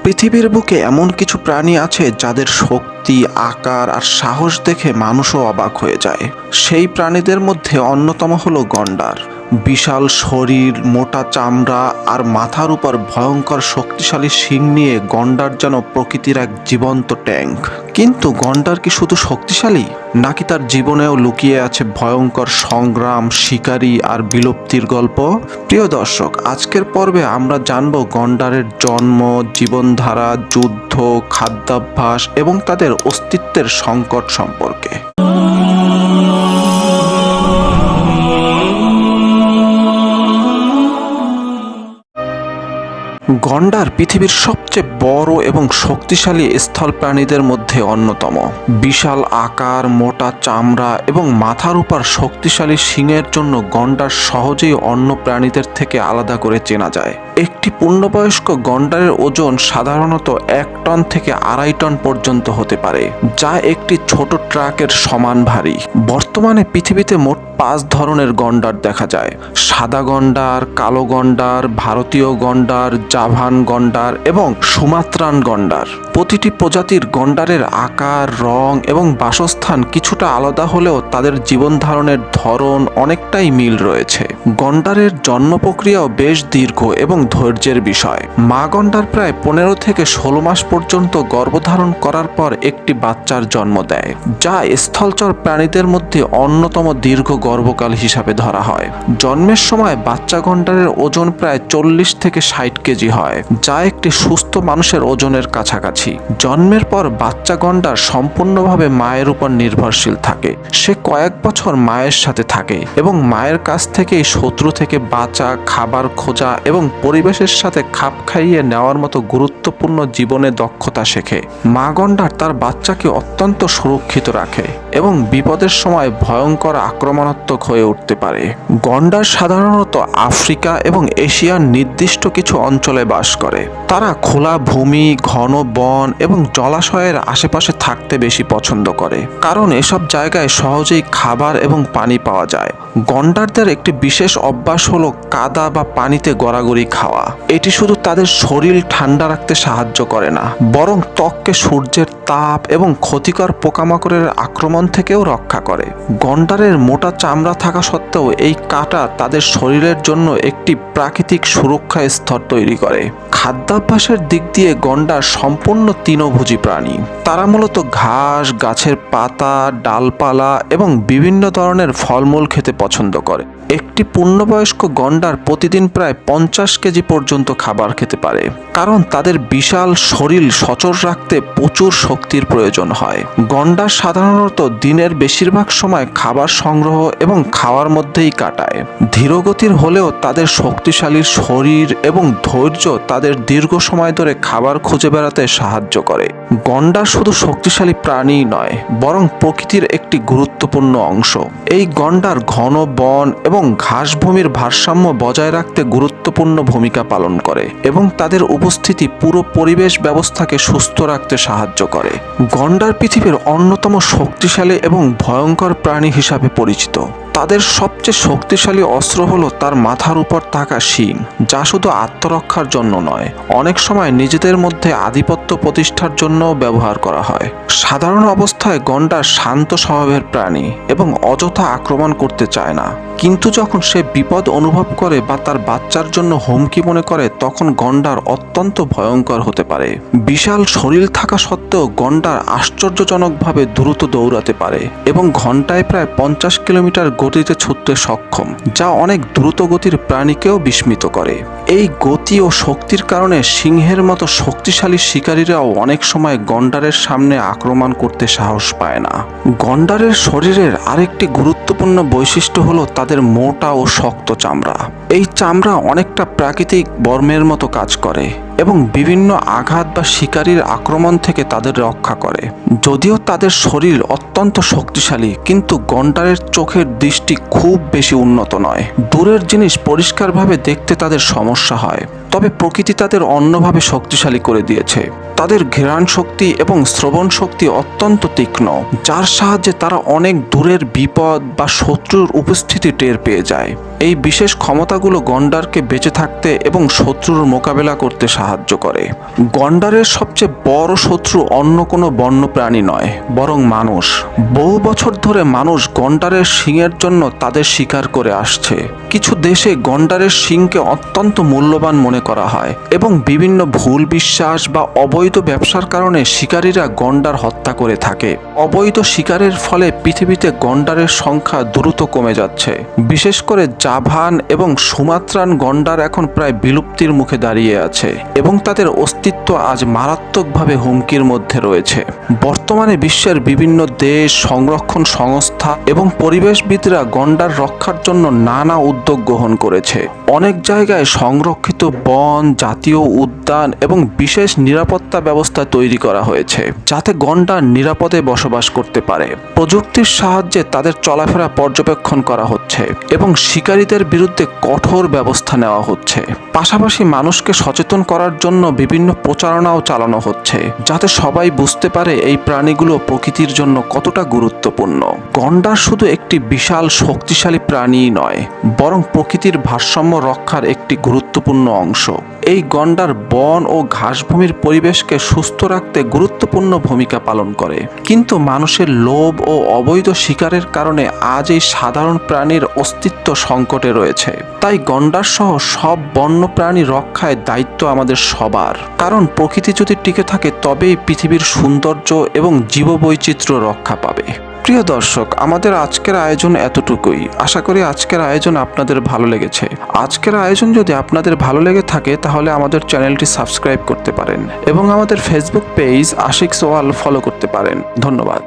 পৃথিবীর বুকে এমন কিছু প্রাণী আছে যাদের শক্তি, আকার আর সাহস দেখে মানুষও অবাক হয়ে যায়। সেই প্রাণীদের মধ্যে অন্যতম হলো গন্ডার। বিশাল শরীর, মোটা চামড়া আর মাথার উপর ভয়ঙ্কর শক্তিশালী শিং নিয়ে গন্ডার যেন প্রকৃতির এক জীবন্ত ট্যাঙ্ক। কিন্তু গন্ডার কি শুধু শক্তিশালী, নাকি তার জীবনেও লুকিয়ে আছে ভয়ঙ্কর সংগ্রাম, শিকারী আর বিলুপ্তির গল্প? প্রিয় দর্শক, আজকের পর্বে আমরা জানব গন্ডারের জন্ম, জীবনধারা, যুদ্ধ, খাদ্যাভ্যাস এবং তাদের অস্তিত্বের সংকট সম্পর্কে। গন্ডার পৃথিবীর সবচেয়ে বড় এবং শক্তিশালী স্থল প্রাণীদের মধ্যে অন্যতম। বিশাল আকার, মোটা চামড়া এবং মাথার উপর শক্তিশালী শিংয়ের জন্য গন্ডার সহজেই অন্য প্রাণীদের থেকে আলাদা করে চেনা যায়। একটি পূর্ণবয়স্ক গন্ডারের ওজন সাধারণত 1 টন থেকে 2.5 টন পর্যন্ত হতে পারে, যা একটি ছোট ট্রাকের সমান ভারী। বর্তমানে পৃথিবীতে মোট 5 ধরনের গন্ডার দেখা যায়: সাদা গন্ডার, কালো গন্ডার, ভারতীয় গন্ডার, জাভান গন্ডার এবং সুমাত্রান গন্ডার। প্রতিটি প্রজাতির গন্ডারের আকার, রং এবং বাসস্থান কিছুটা আলাদা হলেও তাদের জীবন ধারণের ধরন অনেকটাই মিল রয়েছে। গন্ডারের জন্ম প্রক্রিয়াও বেশ দীর্ঘ এবং ধৈর্যের বিষয়। মা গন্ডার প্রায় 15 থেকে 16 মাস পর্যন্ত গর্ভধারণ করার পর একটি বাচ্চার জন্ম দেয়, যা স্থলচর প্রাণীদের মধ্যে অন্যতম দীর্ঘ গর্ভকাল হিসাবে ধরা হয়। জন্মের সময় বাচ্চা গন্ডারের ওজন প্রায় 40 থেকে 60 কেজি হয়, যা একটি সুস্থ মানুষের ওজনের কাছাকাছি। জন্মের পর বাচ্চা গন্ডার সম্পূর্ণভাবে মায়ের উপর নির্ভরশীল থাকে। সে কয়েক বছর মায়ের সাথে থাকে এবং মায়ের কাছ থেকেই শত্রু থেকে বাঁচা, খাবার খোঁজা এবং পরিবেশের সাথে খাপ খাইয়ে নেওয়ার মতো গুরুত্বপূর্ণ জীবনে দক্ষতা শেখে। মা গন্ডার তার বাচ্চাকে অত্যন্ত সুরক্ষিত রাখে এবং বিপদের সময় ভয়ঙ্কর আক্রমণাত্মক হয়ে উঠতে পারে। গন্ডার সাধারণত আফ্রিকা এবং এশিয়ার নির্দিষ্ট কিছু অঞ্চলে বাস করে। তারা খোলা ভূমি, ঘন বন এবং জলাশয়ের আশেপাশে থাকতে বেশি পছন্দ করে, কারণ এসব জায়গায় সহজেই খাবার এবং পানি পাওয়া যায়। গন্ডারদের একটি বিশেষ অভ্যাস হলো কাদা বা পানিতে গড়াগড়ি খাওয়া। এটি শুধু তাদের শরীর ঠান্ডা রাখতে সাহায্য করে না, বরং ত্বককে সূর্যের তাপ এবং ক্ষতিকর পোকামাকড়ের আক্রমণ থেকেও রক্ষা করে। গন্ডারের মোটা চামড়া থাকা সত্ত্বেও এই কাঁটা তাদের শরীরের জন্য একটি প্রাকৃতিক সুরক্ষা স্তর তৈরি করে। খাদ্যাভ্যাসের দিক দিয়ে গন্ডার সম্পূর্ণ তৃণভোজী প্রাণী। তারা মূলত ঘাস, গাছের পাতা, ডালপালা এবং বিভিন্ন ধরনের ফলমূল খেতে পছন্দ করে। একটি পূর্ণবয়স্ক গন্ডার প্রতিদিন প্রায় 50 কেজি পর্যন্ত খাবার খেতে পারে, কারণ তাদের বিশাল শরীর সচল রাখতে প্রচুর শক্তির প্রয়োজন হয়। গন্ডার সাধারণত দিনের বেশিরভাগ সময় খাবার সংগ্রহ এবং খাওয়ার মধ্যেই কাটায়। ধীরগতির হলেও তাদের শক্তিশালী শরীর এবং ধৈর্য তাদের দীর্ঘ সময় ধরে খাবার খুঁজে বেড়াতে সাহায্য করে। গন্ডার শুধু শক্তিশালী প্রাণীই নয়, বরং প্রকৃতির একটি গুরুত্বপূর্ণ অংশ। এই গন্ডার ঘন বন এবং ঘাসভূমির ভারসাম্য বজায় রাখতে গুরুত্বপূর্ণ ভূমিকা পালন করে এবং তাদের উপস্থিতি পুরো পরিবেশ ব্যবস্থাকে সুস্থ রাখতে সাহায্য করে। গন্ডার পৃথিবীর অন্যতম শক্তিশালী এবং ভয়ঙ্কর প্রাণী হিসাবে পরিচিত। তাদের সবচেয়ে শক্তিশালী অস্ত্র হলো তার মাথার উপর থাকা শিং, যা শুধু আত্মরক্ষার জন্য নয়, অনেক সময় নিজেদের মধ্যে আধিপত্য প্রতিষ্ঠার জন্যও ব্যবহার করা হয়। সাধারণ অবস্থায় গন্ডার শান্ত স্বভাবের প্রাণী এবং অযথা আক্রমণ করতে চায় না, কিন্তু যখন সে বিপদ অনুভব করে বা তার বাচ্চার জন্য হুমকি মনে করে, তখন গন্ডার অত্যন্ত ভয়ঙ্কর হতে পারে। বিশাল শরীর থাকা সত্ত্বেও গন্ডার আশ্চর্যজনকভাবে দ্রুত দৌড়াতে পারে এবং ঘন্টায় প্রায় 50 কিলোমিটার গতিতে ছুটতে সক্ষম, যা অনেক দ্রুত গতির প্রাণীকেও বিস্মিত করে। এই গতি ও শক্তির কারণে সিংহের মতো শক্তিশালী শিকারীরাও অনেক সময় গন্ডারের সামনে আক্রমণ করতে সাহস পায় না। গন্ডারের শরীরের আরেকটি গুরুত্বপূর্ণ বৈশিষ্ট্য হলো তাদের মোটা ও শক্ত চামড়া। এই চামড়া অনেকটা প্রাকৃতিক বর্মের মতো কাজ করে এবং বিভিন্ন আঘাত বা শিকারীর আক্রমণ থেকে তাদের রক্ষা করে। যদিও তাদের শরীর অত্যন্ত শক্তিশালী, কিন্তু গন্ডারের চোখের দৃষ্টি খুব বেশি উন্নত নয়। দূরের জিনিস পরিষ্কারভাবে দেখতে তাদের সমস্যা হয়, তবে প্রকৃতি তাদের অন্যভাবে শক্তিশালী করে দিয়েছে। তাদের ঘ্রাণ শক্তি এবং শ্রবণ শক্তি অত্যন্ত তীক্ষ্ণ, যার সাহায্যে তারা অনেক দূরের বিপদ বা শত্রুর উপস্থিতি টের পেয়ে যায়। এই বিশেষ ক্ষমতাগুলো গন্ডারকে বেঁচে থাকতে এবং শত্রুর মোকাবেলা করতে সাহায্য করে। গন্ডারের সবচেয়ে বড় শত্রু অন্য কোনো বন্য প্রাণী নয়, বরং মানুষ। বহু বছর ধরে মানুষ গন্ডারের শিংয়ের জন্য তাদের শিকার করে আসছে। কিছু দেশে গন্ডারের শিংকে অত্যন্ত মূল্যবান মনে করা হয় এবং বিভিন্ন ভুল বিশ্বাস বা অবৈধ ব্যবসার কারণে শিকারীরা গন্ডার হত্যা করে থাকে। অবৈধ শিকারের ফলে পৃথিবীতে গন্ডারের সংখ্যা দ্রুত কমে যাচ্ছে। বিশেষ করে জাভান এবং সুমাত্রান গন্ডার এখন প্রায় বিলুপ্তির মুখে দাঁড়িয়ে আছে এবং তাদের অস্তিত্ব আজ মারাত্মকভাবে হুমকির মধ্যে রয়েছে। বর্তমানে বিশ্বের বিভিন্ন দেশ, সংরক্ষণ সংস্থা এবং পরিবেশবিদরা গন্ডার রক্ষার জন্য নানা উদ্যোগ গ্রহণ করেছে। অনেক জায়গায় সংরক্ষিত বন, জাতীয় উদ্যান এবং বিশেষ নিরাপত্তা ব্যবস্থা তৈরি করা হয়েছে, যাতে গন্ডার নিরাপদে বসবাস করতে পারে। প্রযুক্তির সাহায্যে তাদের চলাফেরা পর্যবেক্ষণ করা হচ্ছে এবং শিকারীদের বিরুদ্ধে কঠোর ব্যবস্থা নেওয়া হচ্ছে। পাশাপাশি মানুষকে সচেতন করার জন্য বিভিন্ন প্রচারণাও চালানো হচ্ছে, যাতে সবাই বুঝতে পারে এই প্রাণীগুলো প্রকৃতির জন্য কতটা গুরুত্বপূর্ণ। গন্ডার শুধু একটি বিশাল শক্তিশালী প্রাণীই নয়, বরং প্রকৃতির ভারসাম্য রক্ষার একটি গুরুত্বপূর্ণ অংশ। এই গন্ডার বন ও ঘাসভূমির পরিবেশকে সুস্থ রাখতে গুরুত্বপূর্ণ ভূমিকা পালন করে। কিন্তু মানুষের লোভ ও অবৈধ শিকারের কারণে আজ এই সাধারণ প্রাণীর অস্তিত্ব সংকটে রয়েছে। তাই গন্ডার সহ সব বন্যপ্রাণী রক্ষায় দায়িত্ব আমাদের সবার। কারণ প্রকৃতি যদি টিকে থাকে, তবেই পৃথিবীর সৌন্দর্য এবং জীববৈচিত্র্য রক্ষা পাবে। প্রিয় দর্শক, আমাদের আজকের আয়োজন এতটুকুই। আশা করি আজকের আয়োজন আপনাদের ভালো লেগেছে। আজকের আয়োজন যদি আপনাদের ভালো লেগে থাকে, তাহলে আমাদের চ্যানেলটি সাবস্ক্রাইব করতে পারেন এবং আমাদের ফেসবুক পেজ আশিকস ওয়াল ফলো করতে পারেন। ধন্যবাদ।